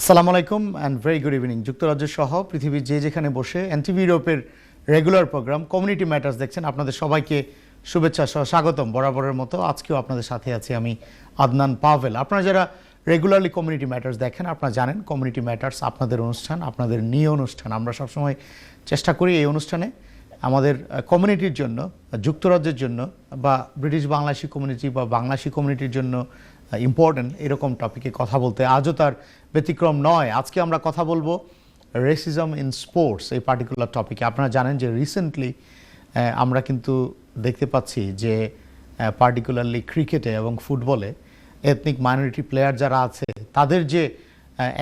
আসসালামু আলাইকুম and very good evening. যুক্তরাজ্য সহ পৃথিবীর যে যেখানে বসে এনটিভি ইউরোপের রেগুলার প্রোগ্রাম কমিউনিটি ম্যাটার্স দেখছেন, আপনাদের সবাইকে শুভেচ্ছা সহ স্বাগতম। বরাবরের মতো আজকেও আপনাদের সাথে আছি আমি, আদনান পাভেল। আপনারা যারা রেগুলারলি কমিউনিটি ম্যাটার্স দেখেন, আপনারা জানেন কমিউনিটি ম্যাটার্স আপনাদের অনুষ্ঠান, আপনাদের নিয়ে অনুষ্ঠান। আমরা সবসময় চেষ্টা করি এই অনুষ্ঠানে আমাদের কমিউনিটির জন্য, যুক্তরাজ্যের জন্য বা ব্রিটিশ বাংলাদেশি কমিউনিটি বা বাংলাদেশি কমিউনিটির জন্য ইম্পর্টেন্ট এরকম টপিকে কথা বলতে। আজও তার ব্যতিক্রম নয়। আজকে আমরা কথা বলবো রেসিজম ইন স্পোর্টস, এই পার্টিকুলার টপিকে। আপনারা জানেন যে রিসেন্টলি আমরা কিন্তু দেখতে পাচ্ছি যে পার্টিকুলারলি ক্রিকেটে এবং ফুটবলে এথনিক মাইনরিটি প্লেয়ার যারা আছে তাদের যে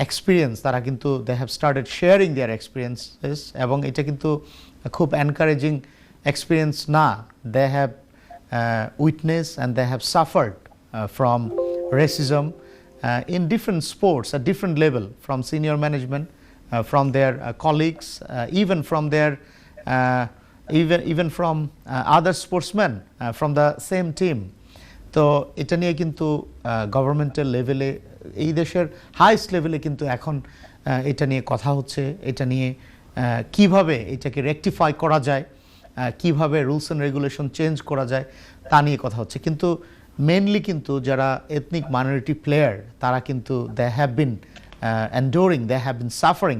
এক্সপিরিয়েন্স, তারা কিন্তু they have started sharing their experiences, এবং এটা কিন্তু খুব এনকারেজিং এক্সপিরিয়েন্স না। They have witness and they have suffered from racism in different sports at different level, from senior management, from their colleagues, even from their even from other sportsmen from the same team. তো এটা নিয়ে কিন্তু গভর্নমেন্টের লেভেলে, এই দেশের highest লেভেলে কিন্তু এখন এটা নিয়ে কথা হচ্ছে। এটা নিয়ে কিভাবে এটাকে রেকটিফাই করা যায়, কিভাবে রুলস অ্যান্ড রেগুলেশন চেঞ্জ করা যায় তা নিয়ে কথা হচ্ছে। কিন্তু মেনলি কিন্তু যারা এথনিক মাইনরিটি প্লেয়ার, তারা কিন্তু they have been enduring, they have been suffering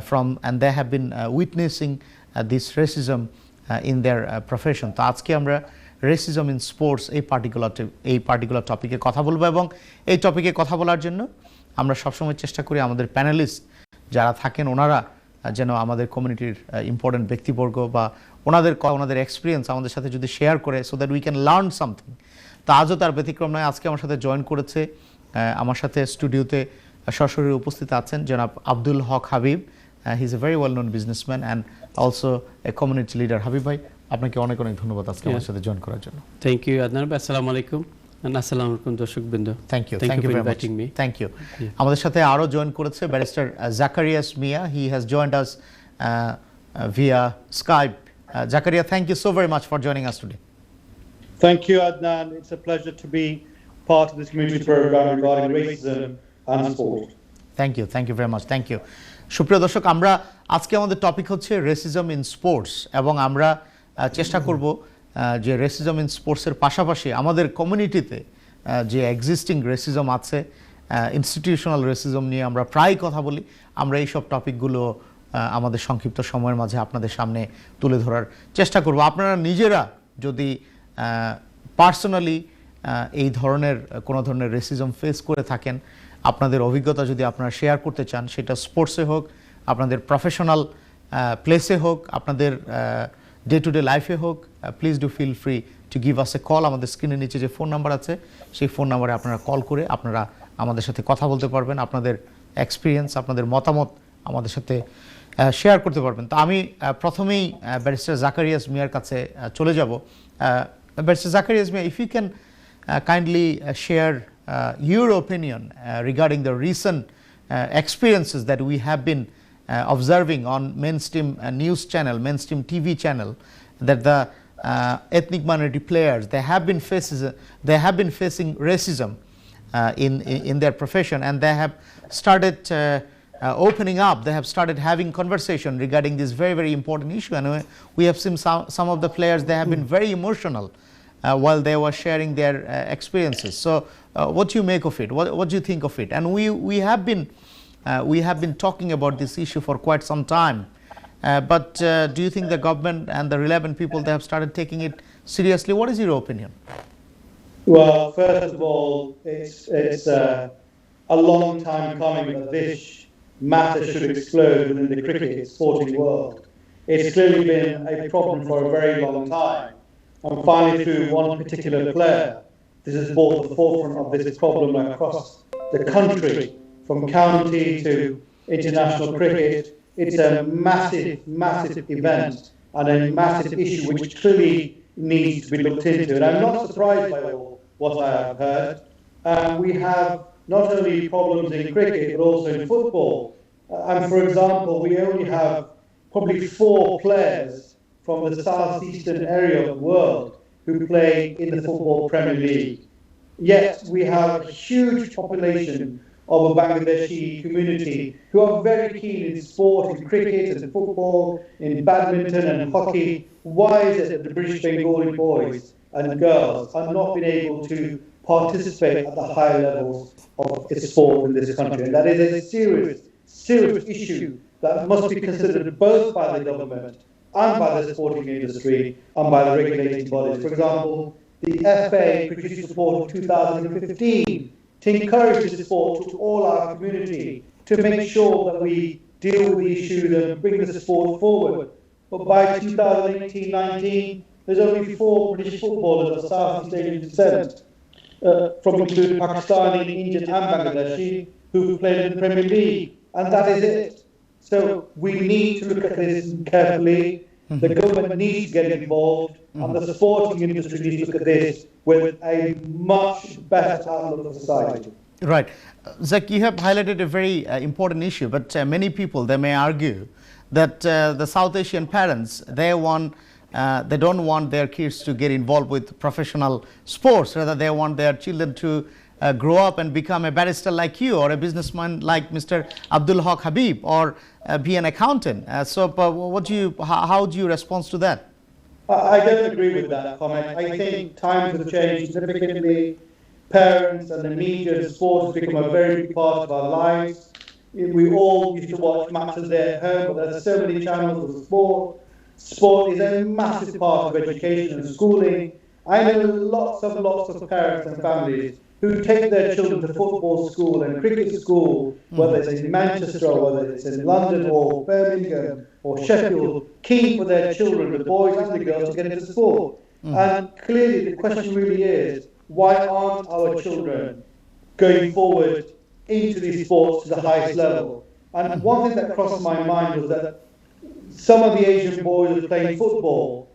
from and they have been witnessing this racism in their profession. তো আজকে আমরা রেসিজম ইন স্পোর্টস এই পার্টিকুলার টপিকে কথা বলবো, এবং এই টপিকে কথা বলার জন্য আমরা সবসময় চেষ্টা করি আমাদের প্যানেলিস্ট যারা থাকেন ওনারা যেন আমাদের কমিউনিটির ইম্পর্টেন্ট ব্যক্তিবর্গ বা ওনাদের এক্সপিরিয়েন্স আমাদের সাথে যদি শেয়ার করে, so that we can learn something. তো আজও তার ব্যতিক্রম নয়। আজকে আমার সাথে জয়েন করেছে, আমার সাথে স্টুডিওতে সরাসরি উপস্থিত আছেন জনাব Abdul Haq Habib. He is a very well known businessman and also a community leader. Habib ভাই, আপনাকে অনেক অনেক ধন্যবাদ আজকে আমার সাথে জয়েন করার জন্য। থ্যাংক ইউ আদনান ভাই। আসসালামু আলাইকুম। আসসালামু আলাইকুম দর্শকবৃন্দ। Thank you very much. Thank you. আমাদের সাথে আরও জয়েন করেছে barrister Zakarias Miah. He has joined us via Skype. Zakaria, thank you so very much for joining us today. Thank you, Adnan. It's a pleasure to be part of this community program regarding racism and sport. Thank you very much. Thank you. সুপ্রিয় দর্শক, আমরা আজকে আমাদের topic হচ্ছে racism in sports, এবং আমরা চেষ্টা করব যে রেসিজম ইন স্পোর্টসের পাশাপাশি আমাদের কমিউনিটিতে যে এক্সিস্টিং রেসিজম আছে, ইনস্টিটিউশনাল রেসিজম নিয়ে আমরা প্রায় কথা বলি। আমরা এইসব টপিকগুলো আমাদের সংক্ষিপ্ত সময়ের মাঝে আপনাদের সামনে তুলে ধরার চেষ্টা করব। আপনারা নিজেরা যদি পার্সোনালি এই ধরনের কোনো ধরনের রেসিজম ফেস করে থাকেন, আপনাদের অভিজ্ঞতা যদি আপনারা শেয়ার করতে চান, সেটা স্পোর্টসে হোক, আপনাদের প্রফেশনাল প্লেসে হোক, আপনাদের ডে টু ডে লাইফে হোক, please do feel free to give us a call. আমাদের স্ক্রিনের নিচে যে ফোন নাম্বার আছে, সেই ফোন নাম্বারে আপনারা কল করে আপনারা আমাদের সাথে কথা বলতে পারবেন, আপনাদের এক্সপিরিয়েন্স, আপনাদের মতামত আমাদের সাথে শেয়ার করতে পারবেন। তো আমি প্রথমেই ব্যারিস্টার জাকারিয়াস মিয়ার কাছে চলে যাব। Barrister Zakarias Miah, if you can kindly share your opinion regarding the recent experiences that we have been observing on mainstream news channel, mainstream TV channel, that the ethnic minority players, they have been facing racism in their profession, and they have started opening up. They have started having conversation regarding this very, very important issue, and we have seen some of the players, they have been very emotional while they were sharing their experiences. So what do you make of it? What do you think of it? And we have been talking about this issue for quite some time, but do you think the government and the relevant people, they have started taking it seriously? What is your opinion? Well, first of all, it's a long time coming that this matter should explode within the cricket sporting world. It's clearly been a problem for a very long time, and finally through one particular player, this has brought the forefront of this problem across the country, from county to international cricket. It's a massive, massive event and a massive issue which clearly needs to be looked into. And I'm not surprised by what I have heard. We have not only problems in cricket but also in football. And for example, we only have probably 4 players from the southeastern area of the world who play in the Football Premier League. Yet we have a huge population of a Bangladeshi community who are very keen in sport, in cricket and football, in badminton and hockey. Why is it that the British Bengali boys and girls are not being able to participate at the higher levels of sport in this country? And that is a serious issue that must be considered both by the government and by the sporting industry and by the regulating bodies. For example, the FA produced a report of 2015 to encourage the sport to all our community, to make sure that we deal with the issues and bring the sport forward. But by 2018-19, there's only 4 British footballers of Southeast Asian descent, from including Pakistani, Indian and Bangladeshi, who played in the Premier League, and that is it. So we need to look at this carefully. The government needs to get involved, and the sporting industry needs to look at this with a much better outlook for society. Right. Zach, you have highlighted a very important issue, but many people, they may argue that the South Asian parents, they don't want their kids to get involved with professional sports. Rather, they want their children to grow up and become a barrister like you, or a businessman like Mr. Abdul Haq Habib, or be an accountant. How do you respond to that? I don't agree with that comment. I think times have changed significantly. Parents and the media and sports have become a very big part of our lives. We all used to watch matches there at home, but there's so many channels of sport. Sport is a massive part of education and schooling. I know lots of parents and families who take their children to football school and cricket school, whether it's in Manchester or whether it's in London or Birmingham or Sheffield, keen for their children, the boys and the girls, to get into sport. And clearly the question really is, why aren't our children going forward into these sports to the highest level? And one thing that crossed my mind was that some of the Asian boys are playing football.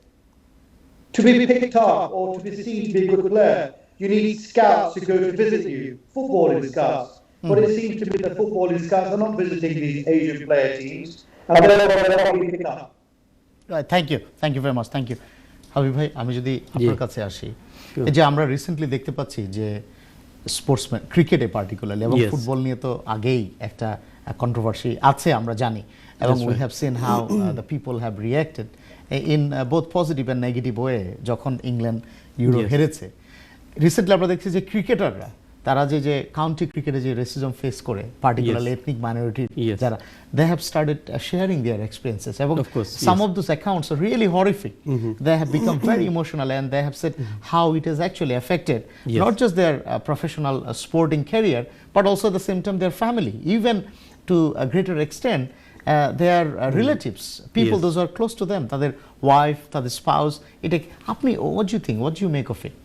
To be picked up or to be seen to be a good player, you need scouts to go to visit you, footballing scouts. But it seems to me that footballing scouts are not visiting these Asian player teams, and therefore they're not being picked up. Right, thank you very much, thank you. Habib ভাই, আমি যদি আপনার কাছে আসি, এই যে আমরা recently দেখতে পাচ্ছি যে স্পোর্টসম্যান, ক্রিকেটে পার্টিকুলারলি এবং ফুটবল নিয়ে তো আগেই একটা কন্ট্রোভার্সি আছে, আমরা জানি, এবং we have seen how the people have reacted in both positive and negative way যখন ইংল্যান্ড ইউরো হেরেছে। রিসেন্টলি আমরা দেখছি যে ক্রিকেটাররা, তারা যে কাউন্টি ক্রিকেটে যে রেসিজম ফেস করে, পার্টিকুলারলি এথনিক মাইনরিটি যারা, they have started sharing their experiences, এবং some of those accounts are really horrific. They have become very emotional, and they have said how it has actually affected not just their professional sporting career, but also at the same time their family, even to a greater extent their relatives, people those who are close to them, তাদের wife, তাদের spouse. এটা আপনি, what do you think, what do you make of it?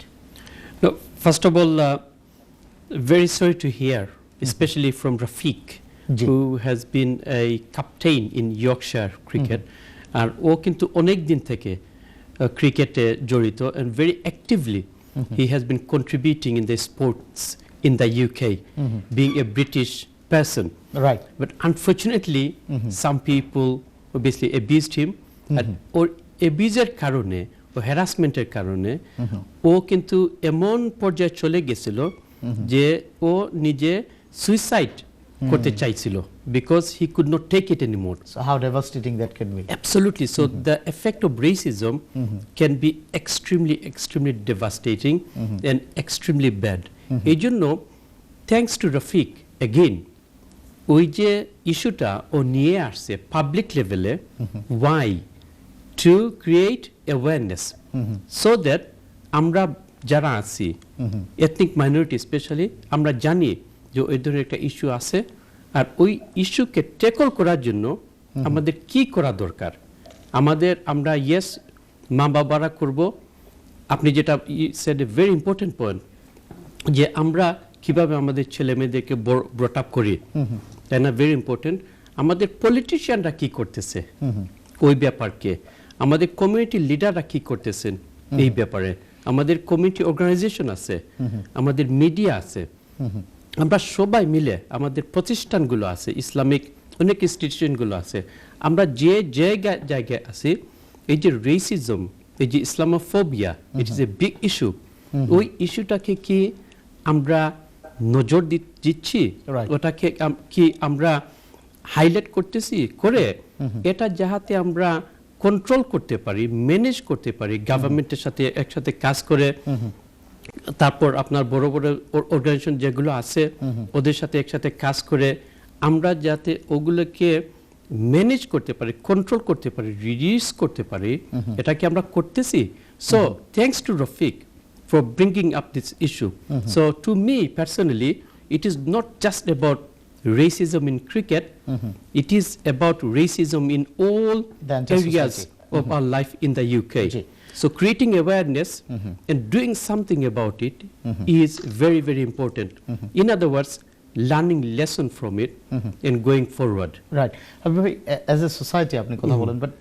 No, first of all, very sorry to hear, especially from Rafiq, who has been a captain in Yorkshire cricket, আর ও কিন্তু অনেক দিন থেকে ক্রিকেটে জড়িত, and very actively he has been contributing in the sports in the UK, being a British person. Right. But unfortunately, some people obviously abused him, or abuser কারণে ও হ্যারাসমেন্টের কারণে ও কিন্তু এমন পর্যায়ে চলে গেছিল যে ও নিজে সুইসাইড করতে চাইছিল, because he could not take it anymore. So how devastating that can be. Absolutely. So the effect of racism can be extremely devastating and extremely bad. এই জন্য thanks to Rafiq again, ওই যে ইস্যুটা ও নিয়ে আসছে public লেভেলে, why? To create awareness, so that আমরা যারা আছি এথনিক মাইনরিটি স্পেশালি, আমরা জানি যে ওই ধরনের একটা ইস্যু আছে, আর ওই ইস্যুকে ট্যাকল করার জন্য আমাদের কি করা দরকার। আমরা ইয়েস মা বাবারা করব, আপনি যেটা said a very important point, যে আমরা কিভাবে আমাদের ছেলে মেয়েদেরকে ব্রট আপ করি, তাই না, ভেরি ইম্পর্টেন্ট। আমাদের পলিটিশিয়ানরা কি করতেছে ওই ব্যাপারকে, আমাদের কমিউনিটি লিডাররা কি করতেছেন এই ব্যাপারে, আমাদের কমিউনিটি অর্গানাইজেশন আছে, আমাদের মিডিয়া আছে, আমরা সবাই মিলে, আমাদের প্রতিষ্ঠানগুলো আছে, ইসলামিক অনেক ইনস্টিটিউশনগুলো আছে, আমরা যে জায়গায় আছি, এই যে রেসিজম, এই যে Islamophobia, it is a big issue. ওই ইস্যুটাকে কি আমরা নজর দিচ্ছি, Right. ওটাকে কি আমরা হাইলাইট করতেছি করে এটা যাহাতে আমরা কন্ট্রোল করতে পারি, ম্যানেজ করতে পারি, গভর্নমেন্টের সাথে একসাথে কাজ করে, তারপর আপনার বড় বড় অর্গানাইজেশন যেগুলো আছে ওদের সাথে একসাথে কাজ করে আমরা যাতে ওগুলোকে ম্যানেজ করতে পারি, কন্ট্রোল করতে পারি, রিডিউস করতে পারি, এটাকে আমরা করতেছি। So thanks to Rafiq for bringing up this issue. So to me personally, it is not just about racism in cricket, it is about racism in all The entire areas society. of our life in the UK. Ji. So creating awareness and doing something about it is very, very important. In other words, learning lesson from it and going forward. Right as a society আপনি কথা বলেন, but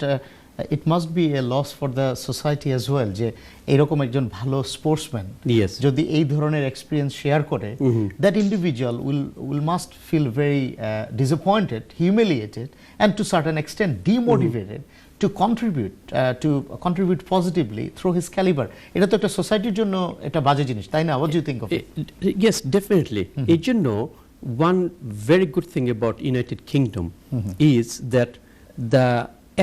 it must be a loss for the society as well, যে এরকম একজন ভালো sportsman Yes. যদি এই ধরনের এক্সপিরিয়েন্স শেয়ার করে, that individual will must feel very disappointed, humiliated and to certain extent demotivated to contribute positively through his caliber. এটা তো একটা সোসাইটির জন্য এটা বাজে জিনিস, তাই না? What do you think of it? Yes, definitely. You know, one very good thing about United Kingdom is that the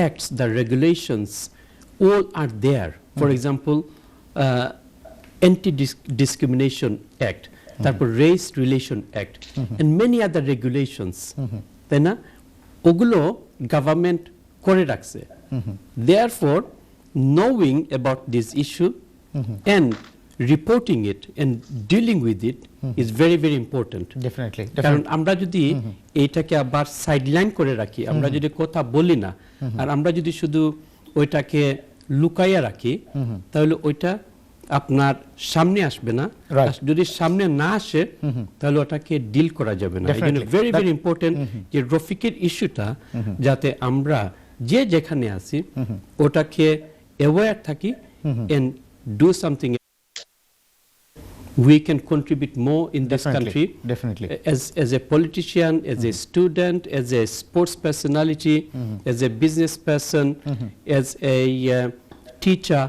acts, the regulations, all are there. For example, Anti-Discrimination Act, তারপর Race Relation Act, and many other regulations. তাই না? ওগুলো government করে রাখছে। Therefore, knowing about this issue and reporting it and dealing with it is very, very important. Definitely. কারণ আমরা যদি এইটাকে আবার সাইডলাইন করে রাখি, আমরা যদি কথা বলি না, আর আমরা যদি শুধু ওইটাকে লুকাইয়া রাখি, তাহলে ওইটা আপনার সামনে আসবে না। Right. আর যদি সামনে না আসে তাহলে ওটাকে ডিল করা যাবে না। এই জন্য Definitely. ভেরি ভেরি ইম্পর্টেন্ট যে রফিকের ইস্যুটা যাতে আমরা যে যেখানে আছি ওটাকে অ্যাওয়্যার থাকি and do something. We can contribute more in this country. Definitely. As a politician, as a student, as a sports personality, as a business person, as a teacher,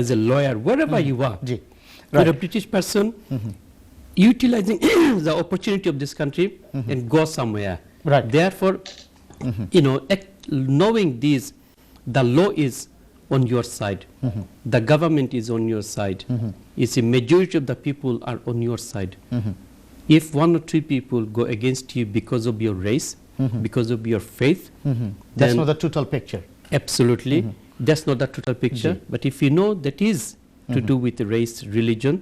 as a lawyer, wherever you are. G, You're right. a British person utilizing the opportunity of this country and go somewhere. Right. Therefore, you know, knowing this, the law is on your side, the government is on your side. You see, majority of the people are on your side. If one or two people go against you because of your race, because of your faith, That's then not the total picture. absolutely, that's not the total picture. But if you know that is to do with race, religion,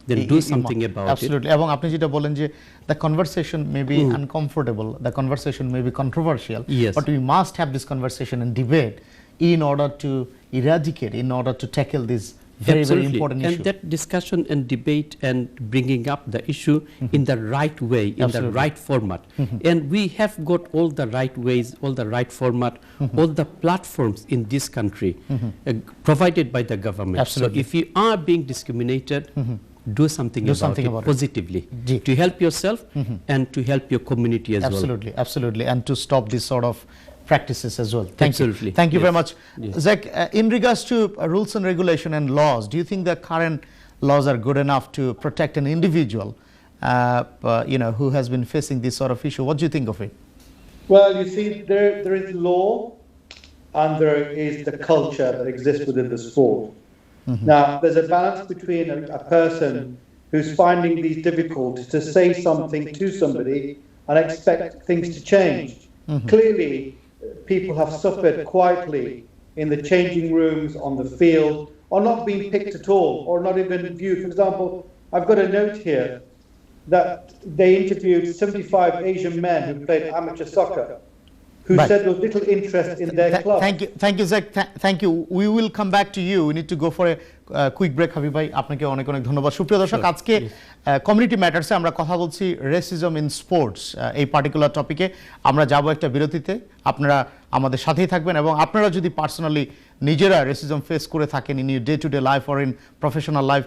then do something about it. Absolutely. এবং আপনি যেটা বলেন যে the conversation may be uncomfortable, the conversation may be controversial, Yes. but we must have this conversation and debate in order to eradicate, in order to tackle this very, very important and issue. that discussion and debate and bringing up the issue in the right way, in the Absolutely. right format. And we have got all the right ways, all the right format, all the platforms in this country provided by the government. Absolutely. So if you are being discriminated, do something, about it positively Ji. to help yourself and to help your community as well. Absolutely, absolutely, and to stop this sort of practices as well. Thank Absolutely. you. Thank you very Yes. much. Yes. Zach, in regards to rules and regulation and laws, do you think the current laws are good enough to protect an individual, who has been facing this sort of issue? What do you think of it? Well, you see, there is law and there is the culture that exists within the sport. Now, there's a balance between a person who's finding these difficulties to say something to somebody and expect things to change. Clearly, people have suffered quietly in the changing rooms, on the field, or not being picked at all, or not even viewed. For example, I've got a note here that they interviewed 75 Asian men who played amateur soccer, who Right. said there was little interest in their club. Thank you, Zach. Thank you. We will come back to you. We need to go for a quick break. Habib ভাই, আপনাকে অনেক অনেক ধন্যবাদ। সুপ্রিয় দর্শক, আজকে community ম্যাটার্সে আমরা কথা বলছি রেসিজম ইন স্পোর্টস, এই পার্টিকুলার টপিকে। আমরা যাব একটা বিরতিতে, আপনারা আমাদের সাথেই থাকবেন এবং আপনারা যদি পার্সোনালি নিজেরা রেসিজম ফেস করে থাকেন in your day to day life or in professional life,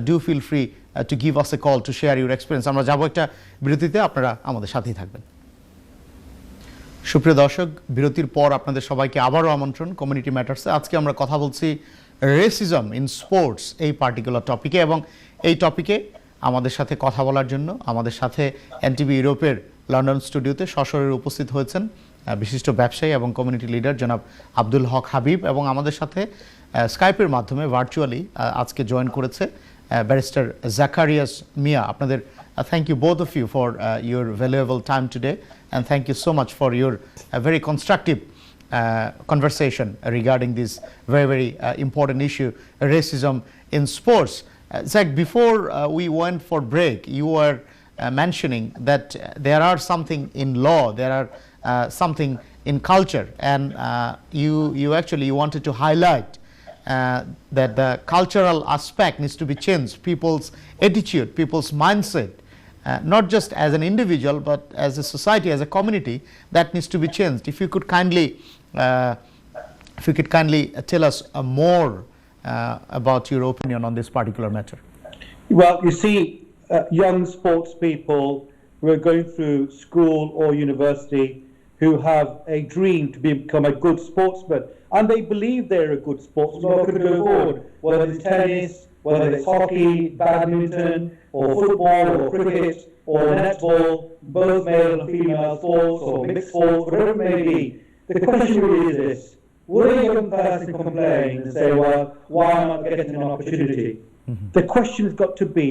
do feel free to give us a call to share your experience. আমরা যাব একটা বিরতিতে, আপনারা আমাদের সাথেই থাকবেন। সুপ্রিয় দর্শক, বিরতির পর আপনাদের সবাইকে আবারও আমন্ত্রণ কমিউনিটি ম্যাটার্সে। আজকে আমরা কথা বলছি রেসিজম ইন স্পোর্টস এই পার্টিকুলার টপিকে, এবং এই টপিকে আমাদের সাথে কথা বলার জন্য আমাদের সাথে এনটিভি ইউরোপের লন্ডন স্টুডিওতে সশরীরে উপস্থিত হয়েছেন বিশিষ্ট ব্যবসায়ী এবং কমিউনিটি লিডার জনাব আব্দুল হক হাবিব, এবং আমাদের সাথে স্কাইপের মাধ্যমে ভার্চুয়ালি আজকে জয়েন করেছে ব্যারিস্টার জাকারিয়াস মিয়া। আপনাদের thank you both of you for your valuable time today, and thank you so much for your very constructive conversation regarding this very important issue, racism in sports. Zach, before we went for break, you were mentioning that there are something in law, there are something in culture, and you actually wanted to highlight that the cultural aspect needs to be changed, people's attitude, people's mindset, not just as an individual but as a society, as a community, that needs to be changed. If you could kindly tell us more about your opinion on this particular matter. Well, you see, young sports people who are going through school or university who have a dream to become a good sportsman, and they believe they're a good sportsman, or could go forward, whether it's tennis, whether it's hockey, badminton, or football, or cricket, or netball, both male and female sports, or mixed sports, whatever it may be. The question really is this: would a young person complain and say, well, why am I not getting an opportunity? The question has got to be,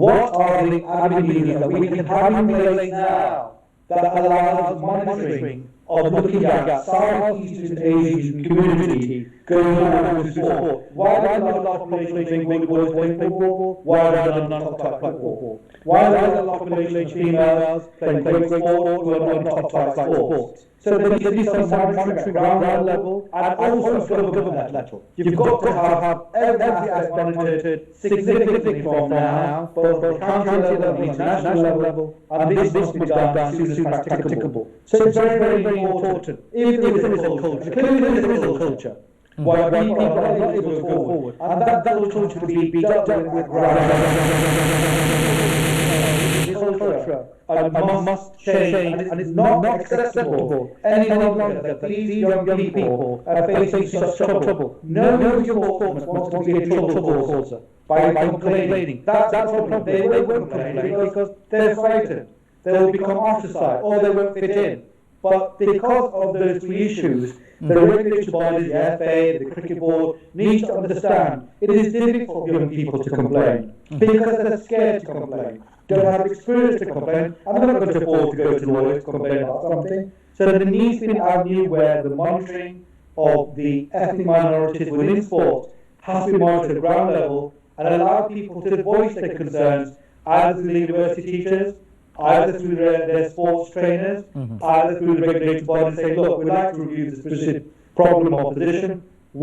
what are the avenues that we can have in place now that allows monitoring of looking at Southeastern Asian community going forward with sport? Why are there not a lot of population playing boys playing football? Why are there not top football? Why are there a lot of population females playing great sport who are not top sport? So there needs to be some monitoring at ground level and also at government level. You've got to have every aspect monitored significantly from now, both at the county level and the international level, and this must be done as soon as practicable. So it's very important. If there is a culture, clearly there is a culture, why people are not able to go forward, and that culture to be dealt with culture must change, and it's not acceptable any longer that these young people are facing such trouble. No young sportsman wants to be in trouble by complaining. That's the problem. They won't complain because they're frightened. They will become ostracized or they won't fit in. But because of those three issues, the regulatory bodies, the FA, the cricket board, need to understand it is difficult for young people to complain because they're scared to complain, don't have experience to complain, and they're not going to afford to go to lawyers to complain about something. So there needs to be an avenue where the monitoring of the ethnic minorities within sport has to be monitored at ground level and allow people to voice their concerns either through the university teachers, either through their sports trainers, either through the regulatory body, and say, look, we'd like to review this specific problem or position.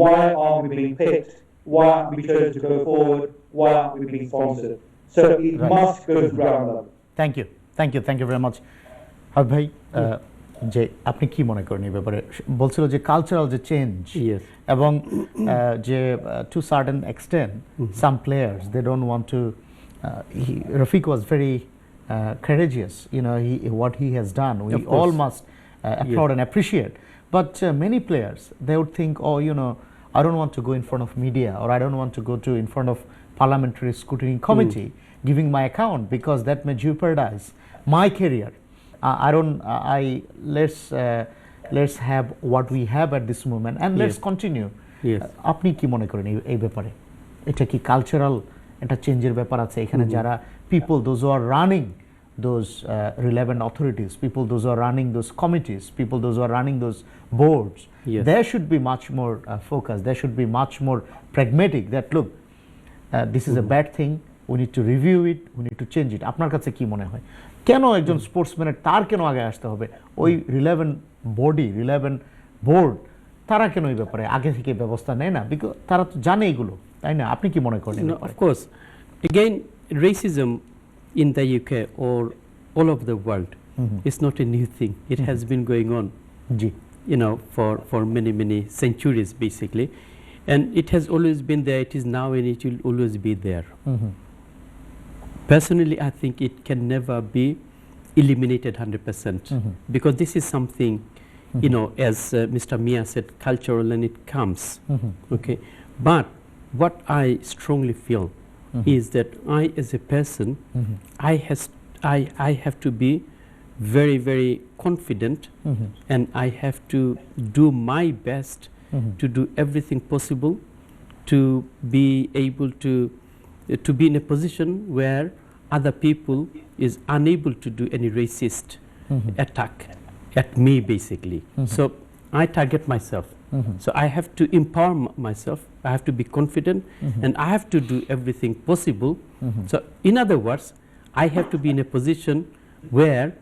Why aren't we being picked? Why aren't we chosen to go forward? Why aren't we being sponsored? So it must go to ground level. Thank you very much. Habib ভাই, যে আপনি কি মনে করেন এই ব্যাপারে? বলছিল যে কালচারাল যে চেঞ্জ, এবং যে to certain extent some players they don't want to, Rafiq was very courageous, what he has done, we all must applaud and appreciate, but many players, they would think, I don't want to go in front of media, or I don't want to go to in front of parliamentary scrutiny committee giving my account because that may jeopardize my career. Let's have what we have at this moment and let's continue. আপনি কি মনে করেন এই ব্যাপারে? এটা কি cultural একটা চেঞ্জের ব্যাপার আছে এখানে? যারা people, those who are running those relevant authorities, people those who are running those committees, people those who are running those boards, there should be much more focus, there should be much more pragmatic, that look, this is a bad thing, we need to review it, we need to change it. আপনার কাছে কি মনে হয়, কেন একজন স্পোর্টসম্যানের তার কেন আগে আসতে হবে? ওই রিলেভেন্ট বডি, রিলেভেন্ট বোর্ড, তারা কেন এই ব্যাপারে আগে থেকে ব্যবস্থা নেয় না? বিকজ তারা তো জানে এগুলো, তাই না? আপনি কি মনে করেন? Of course, again, racism in the UK or all over the world is not a new thing. It has been going on, for many centuries basically, and it has always been there. It is now and it will always be there. Personally, I think it can never be eliminated 100% because this is something, as Mr. Mia said, cultural, and it comes. Okay, but what I strongly feel is that I, as a person, I have to be very, very confident, and I have to do my best to do everything possible to be able to be in a position where other people is unable to do any racist attack at me, basically. So I target myself. So I have to empower myself, I have to be confident, and I have to do everything possible. So in other words, I have to be in a position where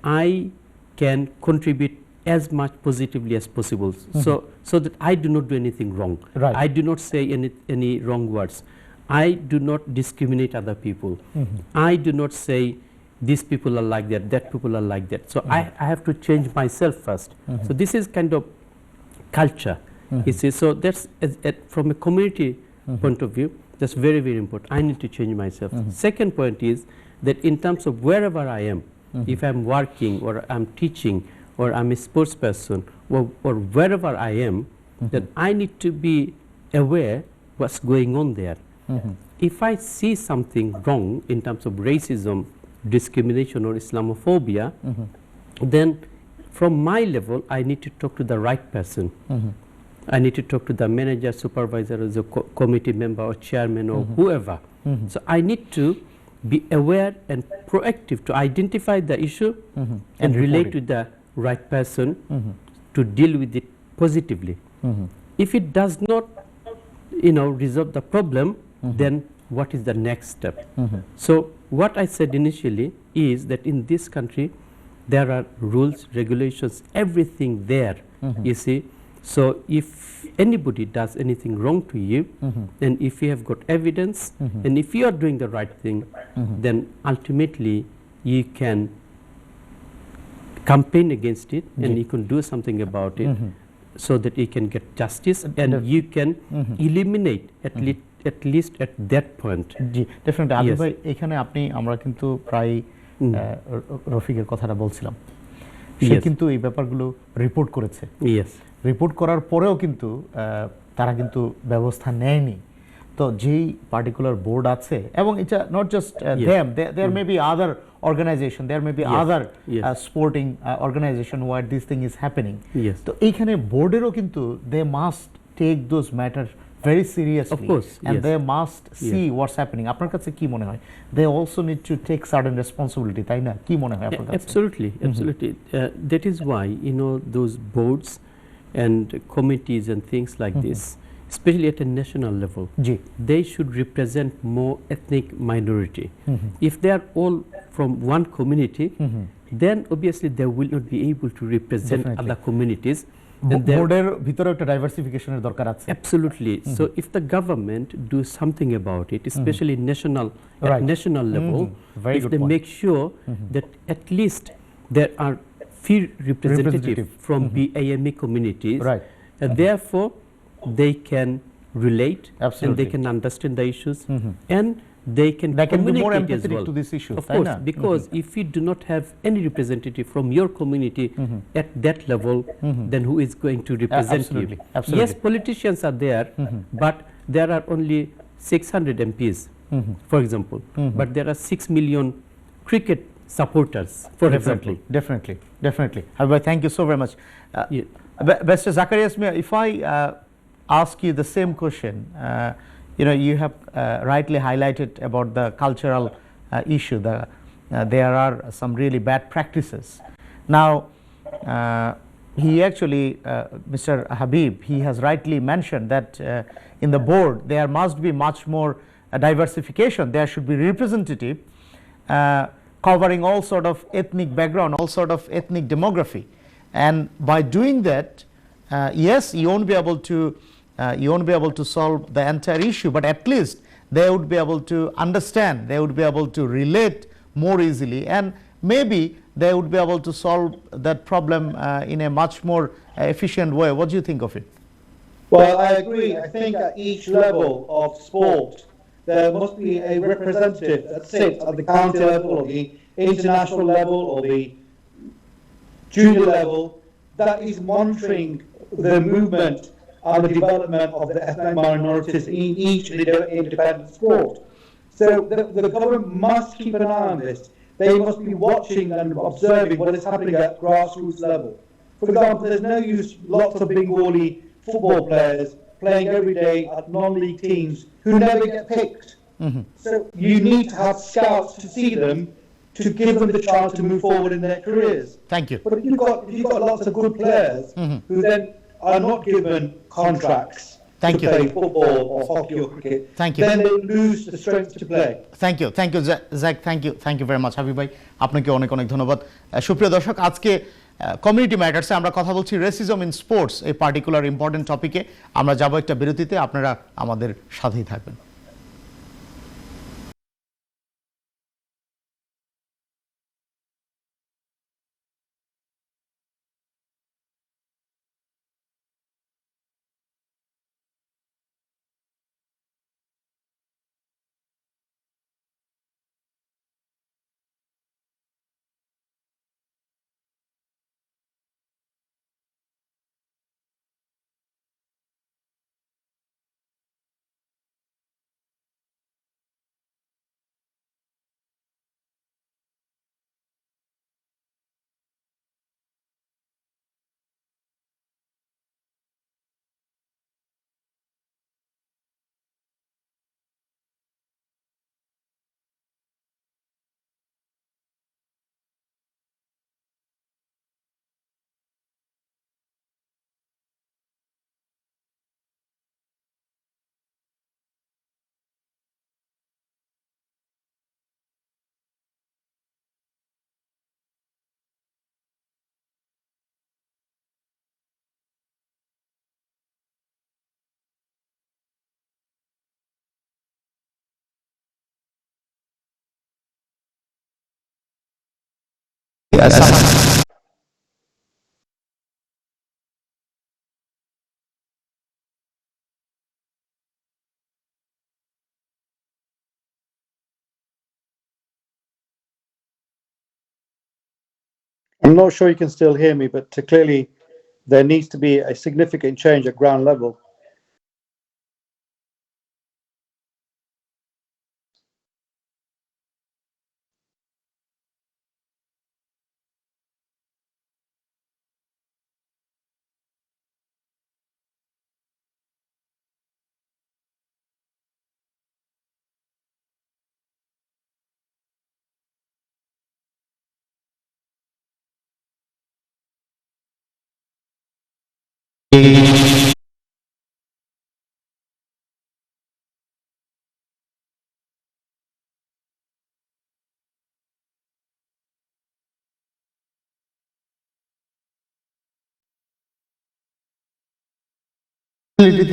I can contribute as much positively as possible, so that I do not do anything wrong. Right. I do not say any wrong words. I do not discriminate other people. I do not say these people are like that people are like that. So I have to change myself first. So this is kind of culture. You see, so that's from a community point of view, that's very, very important. I need to change myself. Second point is that in terms of wherever I am, if I'm working or I'm teaching or I'm a sports person or wherever I am, that I need to be aware what's going on there. If I see something wrong in terms of racism, discrimination or Islamophobia, then from my level, I need to talk to the right person. I need to talk to the manager, supervisor, or the committee member or chairman or whoever. So I need to be aware and proactive to identify the issue and relate to the right person to deal with it positively. If it does not, resolve the problem, then what is the next step? So what I said initially is that in this country, there are rules, regulations, everything there, you see. So if anybody does anything wrong to you, and if you have got evidence, and if you are doing the right thing, then ultimately you can campaign against it, and you can do something about it, so that you can get justice, and you can eliminate at least at that point. G definitely Adil ভাই এখানে আমরা কিন্তু প্রায় রফিকের কথাটা বলছিলাম, সে কিন্তু এই ব্যাপারগুলো রিপোর্ট করেছে। রিপোর্ট করার পরেও কিন্তু তারা কিন্তু ব্যবস্থা নেয়নি। তো যেই পার্টিকুলার বোর্ড আছে, এবং এটা not just them, there may be other organization, there may be other sporting organization where this thing is happening. তো এইখানে বোর্ডেরও কিন্তু they must take those matters very seriously, of course, and they must see what's happening. আপনার কাছে কি মনে হয়? They also need to take certain responsibility, তাই না? কি মনে হয় আপনার কাছে? Absolutely. That is why those boards and committees and things like this, especially at a national level, they should represent more ethnic minority. If they are all from one community, then obviously they will not be able to represent other communities. বোর্ডের ভিতরে একটা ডাইভার্সিফিকেশনের দরকার আছে। Absolutely. So if the government do something about it, especially at national level, if they make sure that at least there are few representatives from BAME communities, and therefore they can relate, and they can understand the issues, and they can communicate be more as empathetic well. to these issues, of course, because if you do not have any representative from your community at that level, then who is going to represent you? Yes, politicians are there, but there are only 600 MPs, for example, but there are 6 million cricket supporters, for example. Definitely. Habib, thank you so very much. Mr. Zacharias Mia, if I ask you the same question, you have rightly highlighted about the cultural issue. There are some really bad practices. Now, he actually, Mr. Habib, he has rightly mentioned that in the board there must be much more diversification. There should be representative covering all sort of ethnic background, all sort of ethnic demography, and by doing that, yes, you won't be able to solve the entire issue, but at least they would be able to understand, they would be able to relate more easily, and maybe they would be able to solve that problem in a much more efficient way. What do you think of it? Well, I agree. I think at each level of sport there must be a representative that sits at the county level or the international level or the junior level that is monitoring the movement and the development of the ethnic minorities in each independent sport. So the government must keep an eye on this. They must be watching and observing what is happening at grassroots level. For example, there's no use lots of Bengali football players playing every day at non-league teams who never get picked. So you need to have scouts to see them, to give them the chance to move forward in their careers. Thank you. But if you've got lots of good players who then are not given contracts Thank to you. play football or hockey or cricket, Thank you. then they lose the strength to play. Thank you Jack, thank you very much Habib ভাই, আপনাকে অনেক অনেক ধন্যবাদ। সুপ্রিয় দর্শক, আজকে community ম্যাটার্সে আমরা কথা বলছি রেসিজম ইন স্পোর্টস, এই পার্টিকুলার ইম্পর্টেন্ট টপিকে। আমরা যাব একটা বিরতিতে, আপনারা আমাদের সাথেই থাকবেন। I'm not sure you can still hear me, but clearly there needs to be a significant change at ground level.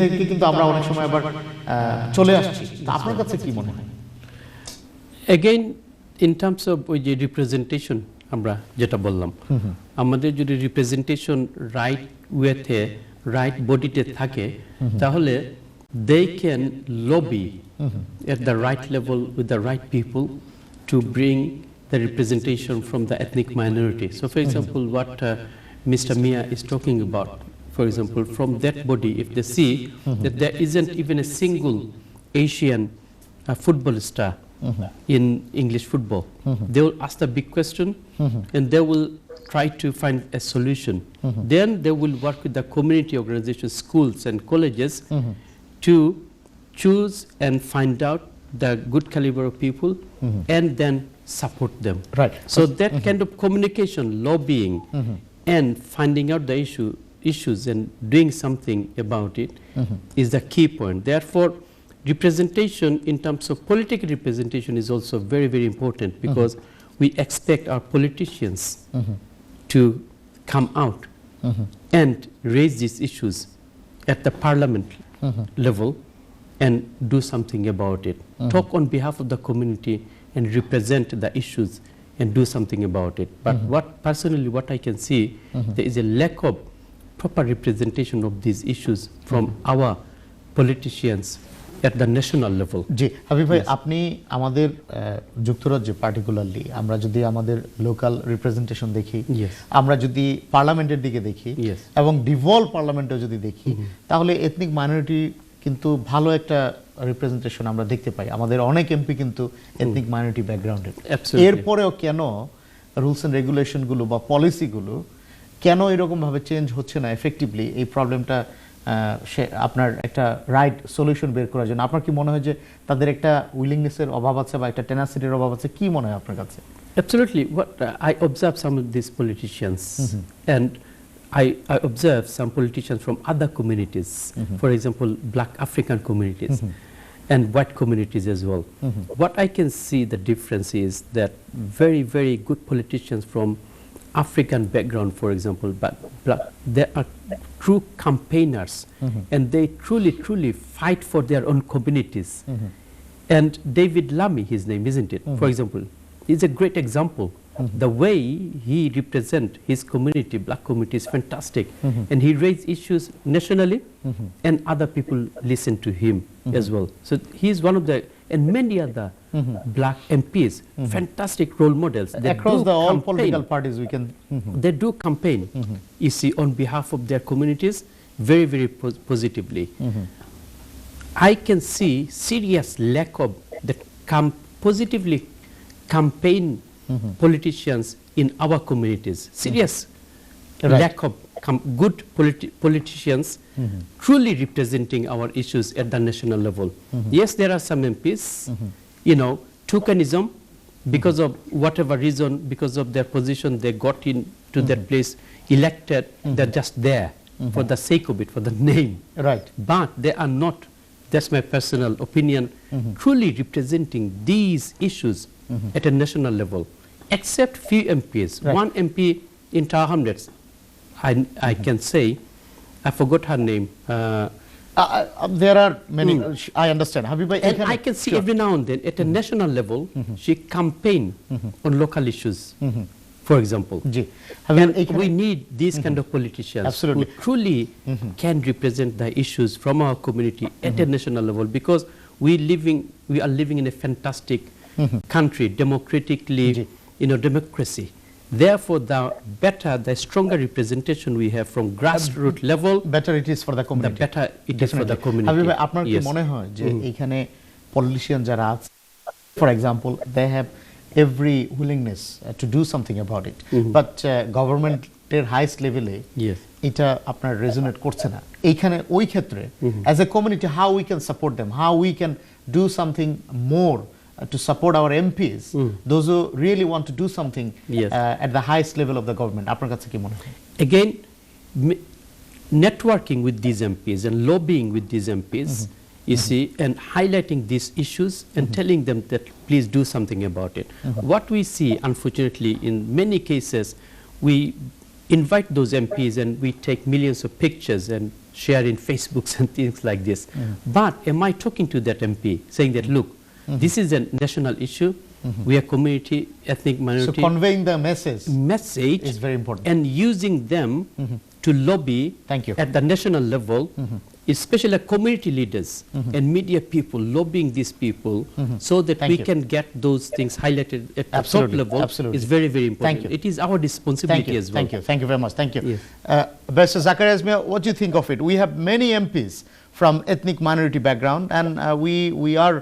থেকে কিন্তু আমরা অনেক সময় আবার চলে আসছি, তা আপনার কাছে কি মনে হয়? Again, in terms of ওই যে রিপ্রেজেন্টেশন আমরা যেটা বললাম, আমাদের যদি রিপ্রেজেন্টেশন রাইট ওয়েতে রাইট বডিতে থাকে, তাহলে they can lobby at the right level with the right people to bring the representation from the ethnic minority. So for example, what Mr. Mia is talking about, for example, from that body, if they see that there isn't even a single Asian football star in English football, they will ask the big question and they will try to find a solution. Then they will work with the community organizations, schools and colleges to choose and find out the good caliber of people and then support them. Right. So that kind of communication, lobbying and finding out the issues and doing something about it is the key point. Therefore, representation in terms of political representation is also very, very important, because we expect our politicians to come out and raise these issues at the parliament level and do something about it. Talk on behalf of the community and represent the issues and do something about it. But personally what I can see, there is a lack of proper representation of these issues from our politicians at the national level. জি হাবিব ভাই, আপনি আমাদের যুক্তরাজ্যে particularly আমরা যদি আমাদের local representation দেখি, আমরা যদি পার্লামেন্টের দিকে দেখি এবং ডিভলভ পার্লামেন্টে যদি দেখি, তাহলে এথনিক মাইনরিটি কিন্তু ভালো একটা রিপ্রেজেন্টেশন আমরা দেখতে পাই। আমাদের অনেক এমপি কিন্তু এথনিক মাইনরিটি ব্যাকগ্রাউন্ডের। Absolutely. এরপরেও কেন রুলস এন্ড রেগুলেশনগুলো বা পলিসিগুলো কেন এরকমভাবে চেঞ্জ হচ্ছে না এফেক্টিভলি, এই প্রবলেমটা আপনার একটা রাইট সলিউশন বের করার জন্য? আপনার কি মনে হয় যে তাদের একটা উইলিংনেসের অভাব আছে বা একটা টেনাসিটির অভাব আছে? কি মনে হয় আপনার কাছে? Absolutely. What I observe some of these politicians, and I observe some politicians from other communities, for example, Black African communities and white communities as well. What I can see the difference is that very, very good politicians from African background, for example, but they are true campaigners, and they truly, truly fight for their own communities. And David Lammy, his name, isn't it? For example, he's a great example. The way he represents his community, black community, is fantastic. And he raises issues nationally, and other people listen to him as well. So he's one of the, and many other black MPs, fantastic role models. They Across do the all campaign. political parties we can They do campaign, you see, on behalf of their communities very, very positively. I can see serious lack of the positively campaign politicians in our communities. Serious Right. lack of good politicians truly representing our issues at the national level. Yes, there are some MPs, you know, tokenism, because of whatever reason, because of their position, they got into that place, elected, they're just there for the sake of it, for the name. Right. But they are not, that's my personal opinion, truly representing these issues at a national level, except few MPs. Right. One MP in Tower Hamlets, I can say, I forgot her name. There are many, I understand. Habiba, And I can see every now and then at a national level, she campaign on local issues, for example. G Habib, And এইখানে- we need these kind of politicians Absolutely. who truly can represent the issues from our community at a national level, because we are living in a fantastic country, democratically, Ji. democracy. Therefore, the better, the stronger representation we have from grassroots level, better it is for the the community. better it is for the community. Habib ভাই, আপনার কি Yes. মনে হয় যে এখানে politician যারা আছে, for example, they have every willingness to do something about it, but গভর্নমেন্টের হাইস্ট লেভেলে Yes. এটা আপনার রেজোনেট করছে না। এইখানে ওই ক্ষেত্রে as a community how we can support them, how we can do something more to support our MPs, those who really want to do something Yes. At the highest level of the government. আপনার কাছে কি মনে হয়? Again, networking with these MPs and lobbying with these MPs, you see, and highlighting these issues and telling them that please do something about it. What we see, unfortunately, in many cases, we invite those MPs and we take millions of pictures and share in Facebooks and things like this. But am I talking to that MP saying that, look, this is a national issue, we are community, ethnic So minority, conveying the message message is very important. and using them to lobby Thank you. at the national level, especially community leaders and media people lobbying these people so that Thank we you. can get those things highlighted at the Absolutely, top level absolutely. is very, very important. Thank you. It is our responsibility as well. Thank you very much. Thank you. Yes. Barrister Zakaria Azmia, what do you think of it? We have many MPs from ethnic minority background, and we are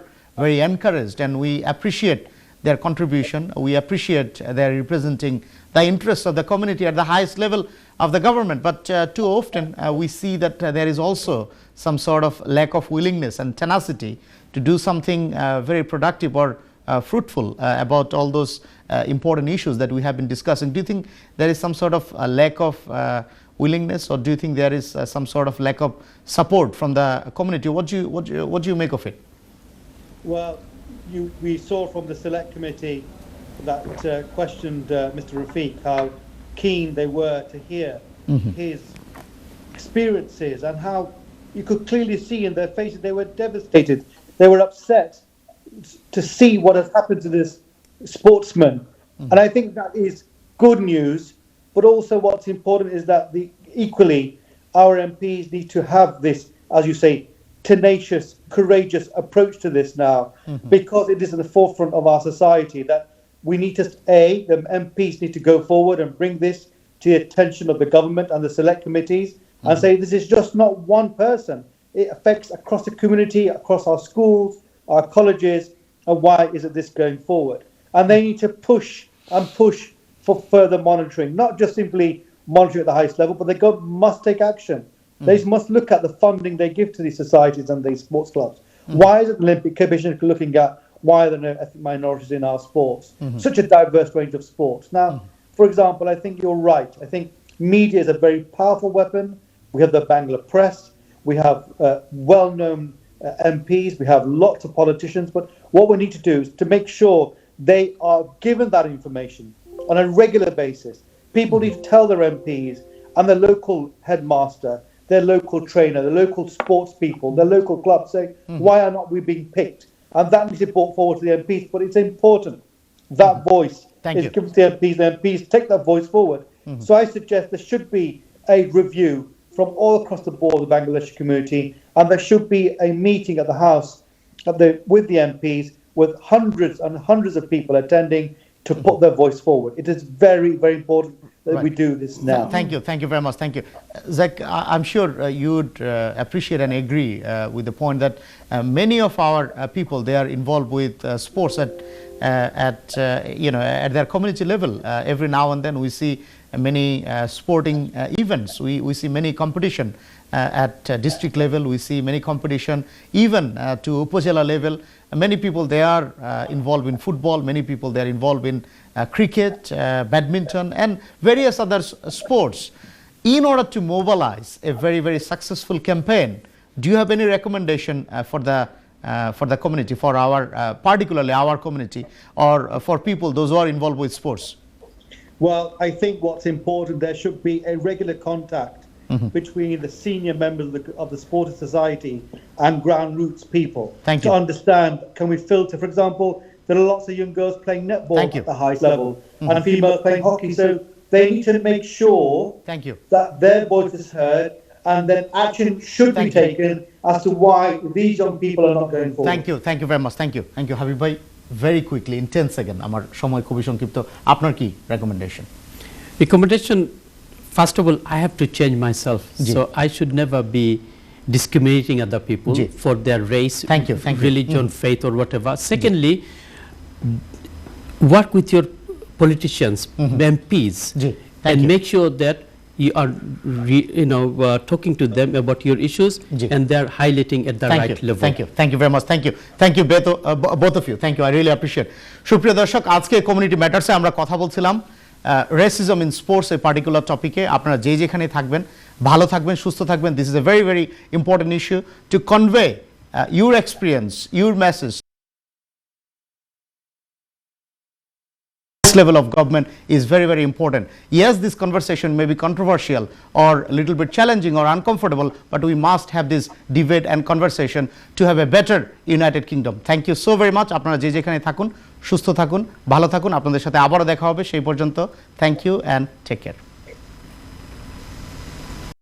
very encouraged and we appreciate their contribution. We appreciate their representing the interests of the community at the highest level of the government. But too often we see that there is also some sort of lack of willingness and tenacity to do something very productive or fruitful about all those important issues that we have been discussing. Do you think there is some sort of lack of willingness, or do you think there is some sort of lack of support from the community? What do you make of it? Well, we saw from the select committee that questioned Mr. Rafiq how keen they were to hear his experiences, and how you could clearly see in their faces they were devastated. They were upset to see what has happened to this sportsman. And I think that is good news, but also what's important is that equally our MPs need to have this, as you say, tenacious, courageous approach to this now, because it is in the forefront of our society that we need to, the MPs need to go forward and bring this to the attention of the government and the select committees and say this is just not one person. it affects across the community, across our schools, our colleges, and why isn't this going forward? And they need to push and push for further monitoring, not just simply monitoring at the highest level, but the government must take action. They must look at the funding they give to these societies and these sports clubs. Why isn't the Olympic Commission looking at why are there no ethnic minorities in our sports? Such a diverse range of sports. Now, for example, I think you're right. I think media is a very powerful weapon. We have the Bangla press. We have well-known MPs. We have lots of politicians. But what we need to do is to make sure they are given that information on a regular basis. People need to tell their MPs and their local headmaster, their local trainer, the local sports people, their local club, say, why are not we being picked? And that needs to be brought forward to the MPs. But it's important that voice is given to the MPs. The MPs take that voice forward. So I suggest there should be a review from all across the board of the Bangladeshi community, and there should be a meeting at the House with the MPs, with hundreds and hundreds of people attending to put their voice forward. It is very, very important that we do this now. Thank you very much. Thank you. Zach, I'm sure you would appreciate and agree with the point that many of our people, they are involved with sports at their community level. Every now and then we see many sporting events. We see many competition at district level. We see many competition even to Upazila level. Many people, they are involved in football. Many people, they are involved in cricket, badminton, and various other sports. In order to mobilize a very, very successful campaign, do you have any recommendation for the community, for our particularly our community, or for people those who are involved with sports? Well, I think what's important, there should be a regular contact between the senior members of the sporting society and ground roots people to understand, can we filter, for example, there are lots of young girls playing netball at the highest level and females playing hockey, so they need to make sure that their voice is heard and then action should be taken as to why these young people are not going forward. Thank you very much. Thank you, Habib bhai. Very quickly, in 10 seconds, আমার সময় খুবই সংক্ষিপ্ত, আপনার কি recommendation? Recommendation, first of all, I have to change myself. So I should never be discriminating other people for their race, religion, faith, or whatever. Secondly, work with your politicians, MPs, and make sure that you are talking to them about your issues and they are highlighting at the right level. Thank you very much. Thank you both of you. Thank you. I really appreciate. সুপ্রিয় দর্শক, আজকে community ম্যাটারসে আমরা কথা বলছিলাম racism in sports, এই particular টপিকে। আপনারা যেখানে থাকবেন ভালো থাকবেন, সুস্থ থাকবেন। This is a very very important issue to convey your experience, your message level of government is very, very important. Yes, this conversation may be controversial or a little bit challenging or uncomfortable, but we must have this debate and conversation to have a better United Kingdom. Thank you so very much. আপনারা যেখানে থাকুন, সুস্থ থাকুন, ভালো থাকুন। আপনাদের সাথে আবারও দেখা হবে। সেই পর্যন্ত thank you and take care.